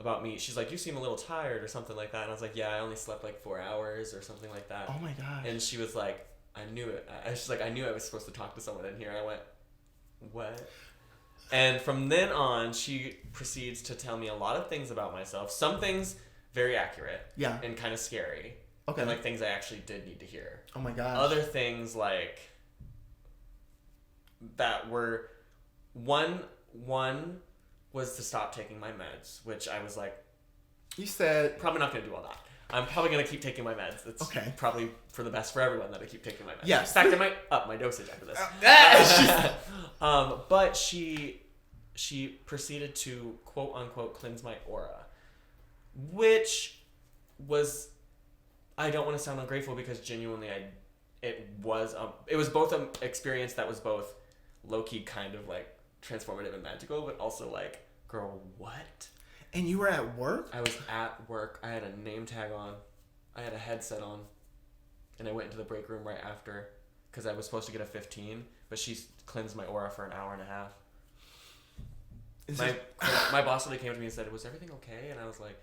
about me. She's like, "You seem a little tired," or something like that. And I was like, "Yeah, I only slept like 4 hours or something like that." Oh my gosh. And she was like, "I knew it." She's like, "I knew I was supposed to talk to someone in here." I went, "What?" And from then on, she proceeds to tell me a lot of things about myself. Some things very accurate. Yeah. And kind of scary. Okay. And like things I actually did need to hear. Oh my gosh. Other things like that were one was to stop taking my meds, which I was like, you said probably not going to do all that. I'm probably going to keep taking my meds. It's probably for the best for everyone that I keep taking my meds. Yes. In fact, I might up my dosage after this. But she proceeded to quote unquote cleanse my aura, which was, I don't want to sound ungrateful because genuinely it was both an experience that was both low-key kind of like transformative and magical, but also like, girl, what? And you were at work? I was at work. I had a name tag on. I had a headset on. And I went into the break room right after because I was supposed to get a 15, but she cleansed my aura for an hour and a half. My boss really came to me and said, "Was everything okay?" And I was like,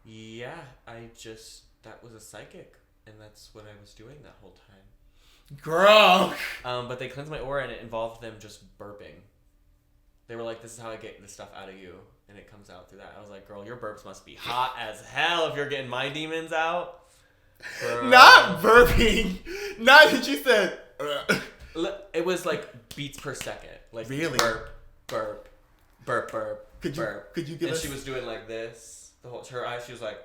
"Yeah, that was a psychic, and that's what I was doing that whole time." Girl! But they cleansed my aura and it involved them just burping. They were like, "This is how I get this stuff out of you." And it comes out through that. I was like, "Girl, your burps must be hot as hell if you're getting my demons out." Girl. Not burping. Not that you said. It was like beats per second. Like really? Burp, burp, burp, burp, Could you give us? And she was doing like this. Her eyes. She was like,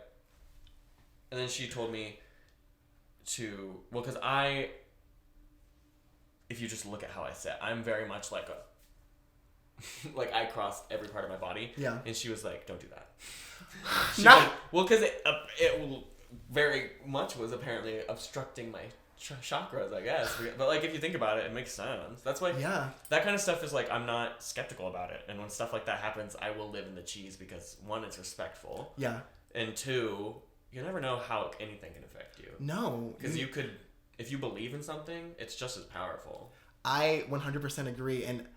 and then she told me to because if you just look at how I sit, I'm very much like like I crossed every part of my body. Yeah. And she was like, "Don't do that." Because it very much was apparently obstructing my chakras, I guess. But like if you think about it, it makes sense. That's why that kind of stuff is like, I'm not skeptical about it. And when stuff like that happens, I will live in the cheese because one, it's respectful. Yeah. And two, you never know how anything can affect you. No. Because you could, if you believe in something, it's just as powerful. I 100% agree. And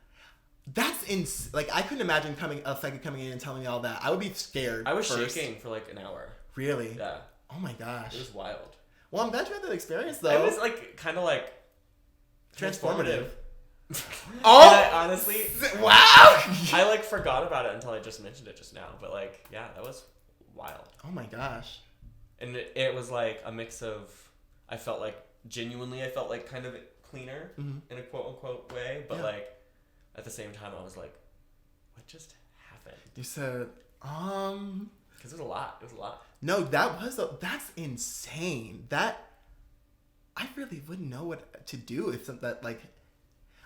that's like, I couldn't imagine a psychic coming in and telling me all that. I would be scared. I was shaking for like an hour. Really? Yeah. Oh my gosh. It was wild. Well, I'm glad you had that experience, though. It was like kind of like transformative. Oh, I honestly, wow! I like forgot about it until I just mentioned it just now. But like, yeah, that was wild. Oh my gosh! And it was like a mix of. I felt like kind of cleaner in a quote unquote way, but like at the same time, I was like, what just happened? You said, because it was a lot. It was a lot. No, that's insane. That I really wouldn't know what to do if that like.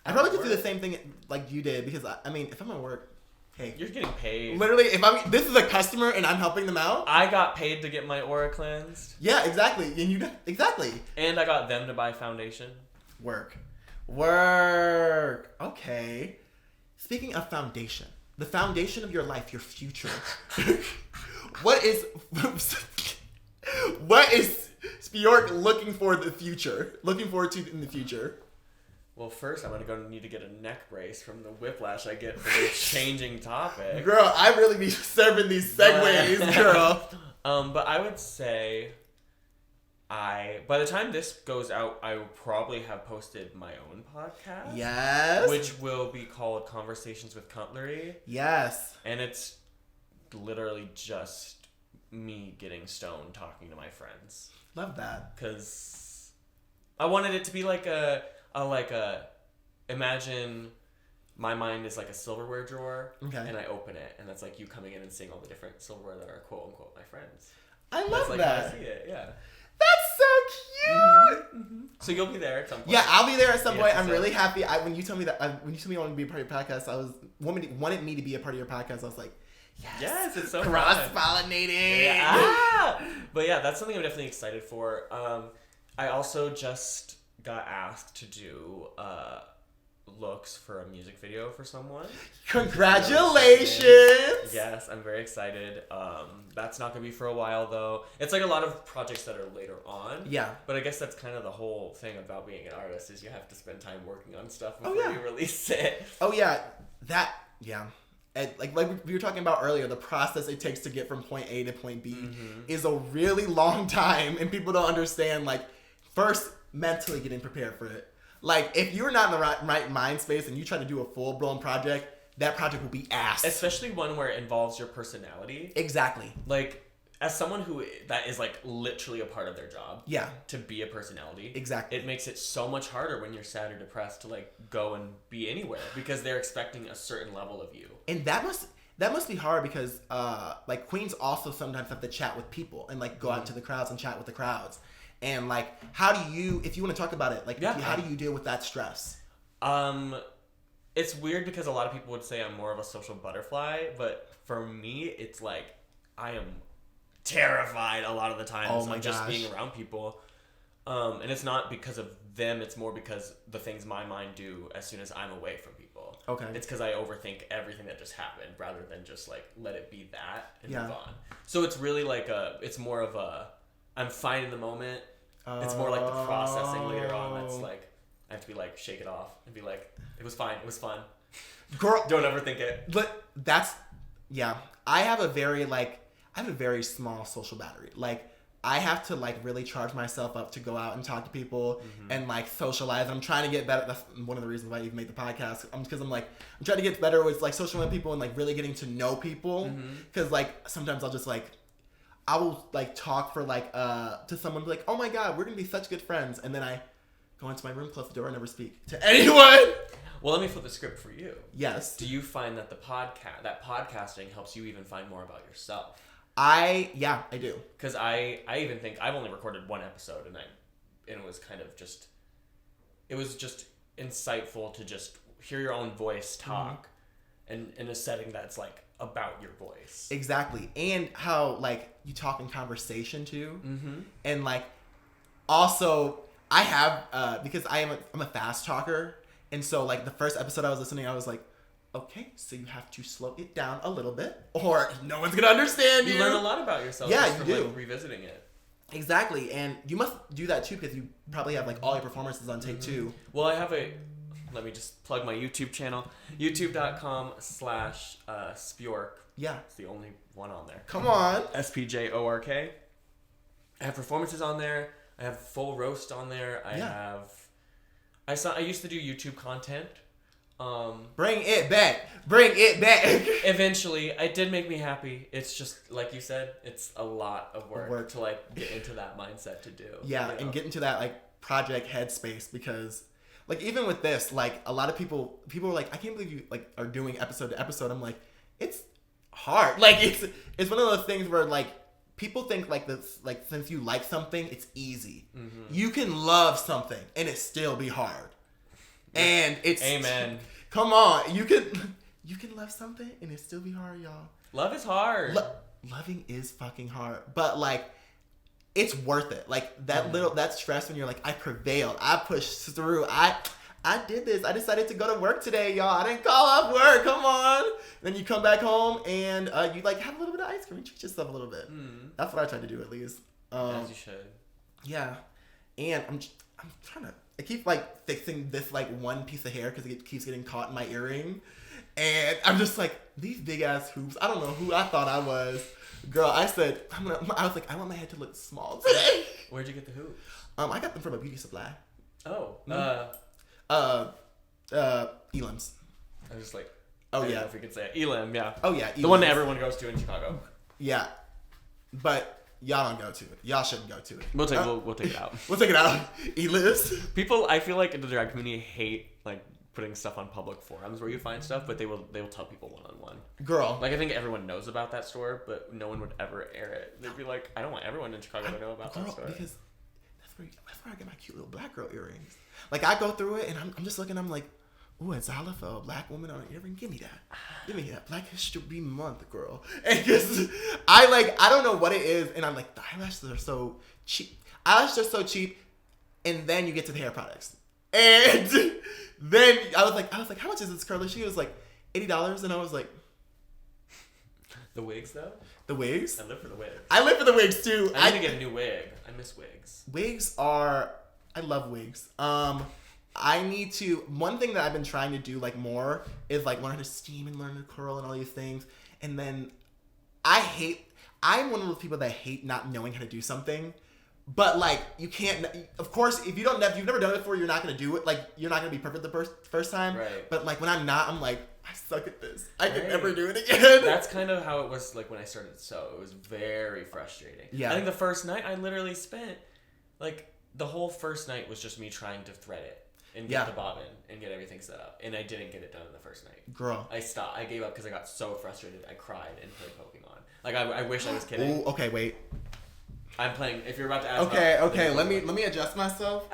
I probably could do the same thing like you did because I mean, if I'm at work, hey, you're getting paid. Literally, this is a customer and I'm helping them out. I got paid to get my aura cleansed. Yeah, exactly. And exactly. And I got them to buy foundation. Work. Okay. Speaking of foundation, the foundation of your life, your future. What is Spjork looking forward to in the future? Well, first I'm gonna need to get a neck brace from the whiplash I get for the changing topic. Girl, I really be serving these segues, girl. But I would say by the time this goes out, I will probably have posted my own podcast. Yes. Which will be called Conversations with Cutlery. Yes. And it's literally just me getting stoned talking to my friends. Love that. Because I wanted it to be like imagine my mind is like a silverware drawer, and I open it, and that's like you coming in and seeing all the different silverware that are quote unquote my friends. I love that's that. How I see it, yeah. That's so cute. Mm-hmm. So you'll be there at some point. Yeah, I'll be there at some point. I'm really happy. When you told me you wanted to be a part of your podcast, I was wanted me to be a part of your podcast. I was like, yes, it's so cross-pollinating. Yeah. But yeah, that's something I'm definitely excited for. I also just got asked to do looks for a music video for someone. Congratulations! Yes, I'm very excited. That's not gonna be for a while though. It's like a lot of projects that are later on. Yeah. But I guess that's kind of the whole thing about being an artist is you have to spend time working on stuff before you release it. Oh yeah, And like we were talking about earlier, the process it takes to get from point A to point B is a really long time, and people don't understand. Like, first, mentally getting prepared for it. Like, if you're not in the right mind space and you try to do a full-blown project, that project will be ass. Especially one where it involves your personality. Exactly. Like, as someone that is like literally a part of their job. Yeah. To be a personality. Exactly. It makes it so much harder when you're sad or depressed to like go and be anywhere because they're expecting a certain level of you. And that must be hard because like queens also sometimes have to chat with people and like go out into the crowds and chat with the crowds. And like, how do you, if you want to talk about it, like how do you deal with that stress? It's weird because a lot of people would say I'm more of a social butterfly, but for me, it's like I am terrified a lot of the times of just being around people. And it's not because of them, it's more because the things my mind do as soon as I'm away from people. Okay. It's because I overthink everything that just happened rather than just like let it be that and move on. So it's really like it's more of I'm fine in the moment. It's more like the processing later on that's like I have to be like shake it off and be like it was fine, it was fun. Girl, don't overthink it. But I have a very small social battery. Like I have to like really charge myself up to go out and talk to people and like socialize. I'm trying to get better. That's one of the reasons why I even made the podcast. Because I'm trying to get better with like socializing with people and like really getting to know people. Because like sometimes I'll just like I will like talk for like to someone be like, oh my god, we're gonna be such good friends, and then I go into my room, close the door, and never speak to anyone. Well, let me flip the script for you. Yes. Do you find that podcasting helps you even find more about yourself? I do. Because I even think I've only recorded one episode and it was kind of just insightful to just hear your own voice talk and in a setting that's like about your voice. Exactly. And how like you talk in conversation too. And like also I have because I'm a fast talker, and so like the first episode I was listening, I was like, okay, so you have to slow it down a little bit or no one's gonna understand you. You learn a lot about yourself just from like revisiting it. Exactly. And you must do that too because you probably have like all your performances on tape too. Well, let me just plug my YouTube channel, youtube.com/Spjork. Yeah. It's the only one on there. Come on. SPJORK. I have performances on there. I have full roast on there. I used to do YouTube content. Bring it back. Eventually, it did make me happy. It's just like you said, it's a lot of work to like get into that mindset to do. Yeah, you know? And get into that like project headspace because like even with this, like a lot of people are like, I can't believe you like are doing episode to episode. I'm like, it's hard. Like it's one of those things where like people think like this, like since you like something, it's easy. You can love something and it still be hard. And it's amen. Come on, you can love something and it still be hard, y'all. Love is hard. Loving is fucking hard, but like it's worth it. Like that stress when you're like, I prevailed, I pushed through, I did this. I decided to go to work today, y'all. I didn't call off work. Come on. Then you come back home and you like have a little bit of ice cream. Treat yourself a little bit. That's what I try to do at least. As you should. Yeah, and I'm trying to. I keep like fixing this like one piece of hair because it keeps getting caught in my earring, and I'm just like these big ass hoops. I don't know who I thought I was, girl. I said I was like I want my head to look small today. Where'd you get the hoops? I got them from a beauty supply. Oh. Elam's. I was just like, oh I don't yeah, know if we could say it. Elam, yeah. Oh yeah, Elam's. The one that everyone goes to in Chicago. Yeah, but y'all don't go to it. Y'all shouldn't go to it. We'll take it out. We'll take it out. E-list. People, I feel like in the drag community hate like putting stuff on public forums where you find stuff, but they will tell people one-on-one. Girl. Like I think everyone knows about that store, but no one would ever air it. They'd be like, I don't want everyone in Chicago to know about that store. Because that's where I get my cute little black girl earrings. Like I go through it and I'm just looking. I'm like, ooh, it's Zala for a black woman on an earring. Give me that. Give me that. Black History Month, girl. And just I don't know what it is, and I'm like, the eyelashes are so cheap. Eyelashes are so cheap, and then you get to the hair products, and then I was like, how much is this curler? She was like, $80, and I was like, the wigs though. The wigs. I live for the wigs. I live for the wigs too. I need to get a new wig. I miss wigs. Wigs are. I love wigs. I need to. One thing that I've been trying to do like more is like learn to steam and learn to curl and all these things. And then I'm one of those people that hate not knowing how to do something. But like you can't. Of course, if you've never done it before, you're not gonna do it. Like you're not gonna be perfect the first time. Right. But like when I'm not, I'm like, I suck at this. I can never do it again. That's kind of how it was like when I started sew. It was very frustrating. Yeah. I think the first night I literally spent like the whole first night was just me trying to thread it and get the bobbin and get everything set up, and I didn't get it done in the first night. Girl, I stopped. I gave up because I got so frustrated. I cried and played Pokemon. Like I wish I was kidding. Ooh, okay, wait. I'm playing. If you're about to ask. Okay. Let me adjust myself.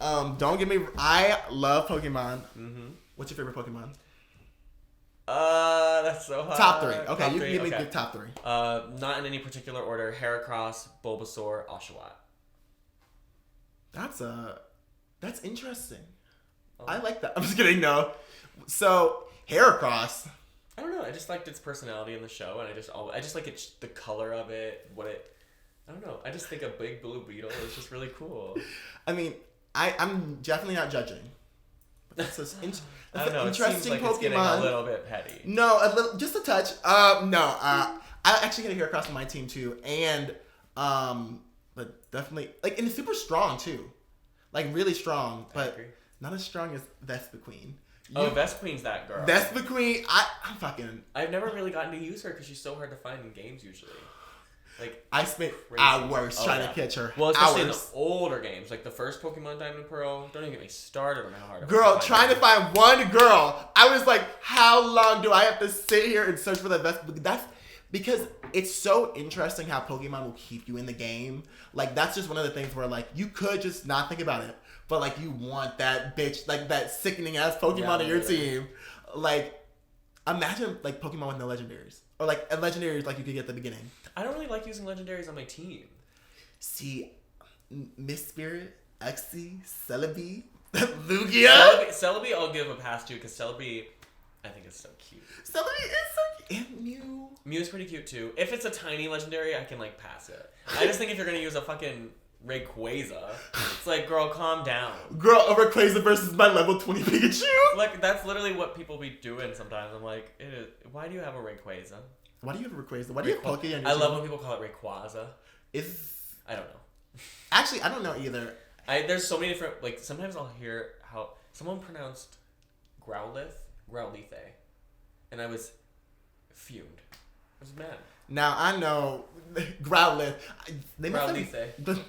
Don't get me. I love Pokemon. Mm-hmm. What's your favorite Pokemon? That's so hard. Top 3. Okay, top you three? can give me the top 3. Not in any particular order. Heracross, Bulbasaur, Oshawott. That's interesting. Oh. I like that. I'm just kidding. No. So Heracross. I don't know. I just liked its personality in the show, and I just like it, the color of it. I don't know. I just think a big blue beetle is just really cool. I mean, I'm definitely not judging. But that's an interesting it seems like Pokemon. It's getting a little bit petty. No, just a touch. I actually get a Heracross on my team too, and but definitely like, and it's super strong too, like really strong, but not as strong as Vespiquen. Vespiquen's that girl. Vespiquen, I've never really gotten to use her because she's so hard to find in games usually. Like I spent hours trying to catch her. Well, especially in the older games, like the first Pokemon Diamond and Pearl. Don't even get me started on how hard it was. Girl, trying to find one girl. I was like, how long do I have to sit here and search for the best? That's because it's so interesting how Pokemon will keep you in the game. Like that's just one of the things where like you could just not think about it, but like you want that bitch, like that sickening ass Pokemon on your team. Like imagine like Pokemon with no legendaries. Or like legendaries like you could get at the beginning. I don't really like using legendaries on my team. See, Miss Spirit, Exy, Celebi, Lugia. Celebi I'll give a pass to because Celebi I think is so cute. Celebi is so cute. And Mew. Mew's pretty cute too. If it's a tiny legendary, I can like pass it. I just think if you're gonna use a fucking Rayquaza, it's like, girl, calm down. Girl, a Rayquaza versus my level 20 Pikachu. Like, that's literally what people be doing sometimes. I'm like, why do you have a Rayquaza? Why do you have a Rayquaza? Why do you have Poke on your love when people call it Rayquaza. I don't know. Actually, I don't know either. There's so many different, like, sometimes I'll hear how someone pronounced Growlithe, and I was fumed. I was mad. Now, I know Growlithe. Growlithe.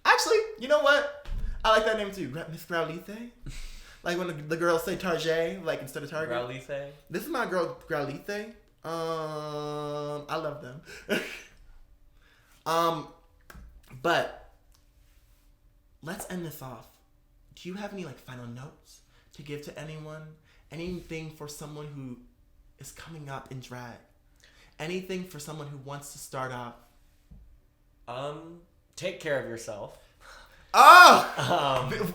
Actually, you know what? I like that name too. Miss Growlithe. Like when the girls say Tarjay, like instead of Target. Growlithe. This is my girl Growlithe. I love them. But let's end this off. Do you have any like final notes to give to anyone? Anything for someone who is coming up in drag? Anything for someone who wants to start off? Take care of yourself.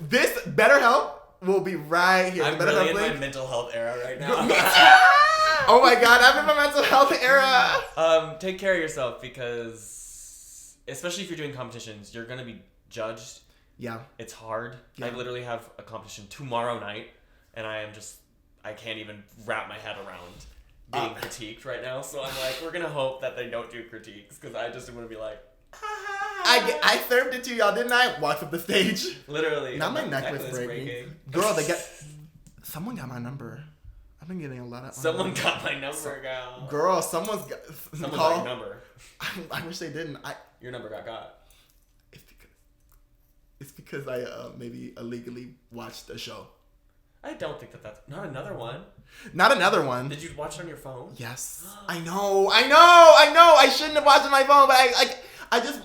This BetterHelp will be right here. I'm really in my mental health era right now. Oh my god, I'm in my mental health era. Take care of yourself because, especially if you're doing competitions, you're gonna be judged. Yeah. It's hard. Yeah. I literally have a competition tomorrow night, and I can't even wrap my head around being critiqued right now. So I'm like, we're gonna hope that they don't do critiques because I just want to be like. I served it to y'all, didn't I? Walked up the stage. Literally. Now my necklace breaking. Girl, someone got my number. I've been getting a lot of. Someone got my number, girl. Someone's got your number. I wish they didn't. Your number got. It's because I maybe illegally watched a show. I don't think that's not another one. Not another one. Did you watch it on your phone? Yes. I know. I shouldn't have watched it on my phone, but I just.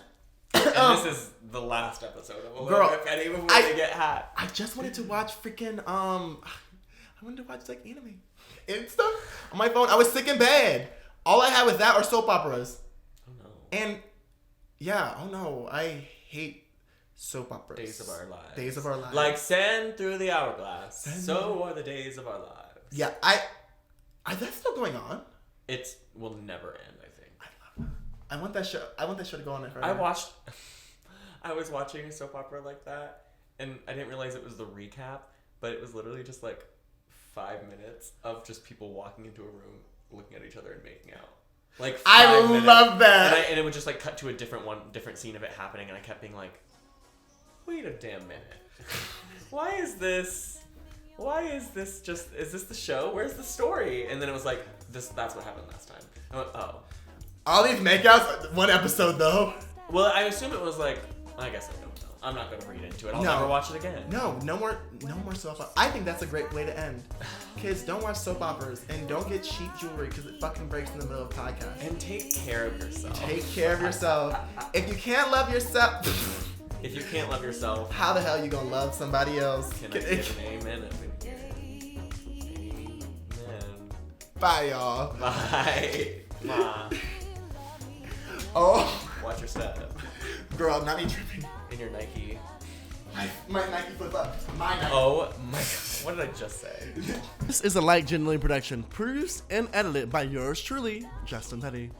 And this is the last episode of ALittleBitPetty before they get hacked. I just wanted to watch freaking I wanted to watch like anime and stuff on my phone. I was sick in bed. All I had was that or soap operas. Oh no. And yeah, oh no, I hate soap operas. Days of Our Lives. Days of Our Lives. Like sand through the hourglass. So are the days of our lives. Yeah, is that still going on? It will never end, I think. I love that. I want that show to go on forever. I was watching a soap opera like that, and I didn't realize it was the recap, but it was literally just like 5 minutes of just people walking into a room, looking at each other and making out. Like 5 minutes. Love that. And it would just like cut to a different scene of it happening, and I kept being like, wait a damn minute. Why is this just, is this the show? Where's the story? And then it was like, that's what happened last time. I went, oh. All these makeouts, one episode though. Well, I assume it was like, I guess I don't know. I'm not going to read into it. I'll never watch it again. No more soap operas. I think that's a great way to end. Kids, don't watch soap operas and don't get cheap jewelry because it fucking breaks in the middle of the podcast. And take care of yourself. Take care of yourself. If you can't love yourself... If you can't love yourself... How the hell you gonna love somebody else? Can I get an amen? Amen. Bye, y'all. Bye. Ma. Oh. Watch your step. Girl, not me tripping. In your Nike. My Nike flip up. My Nike. Oh my God. What did I just say? This is a Light Gently production, produced and edited by yours truly, Justin Petty.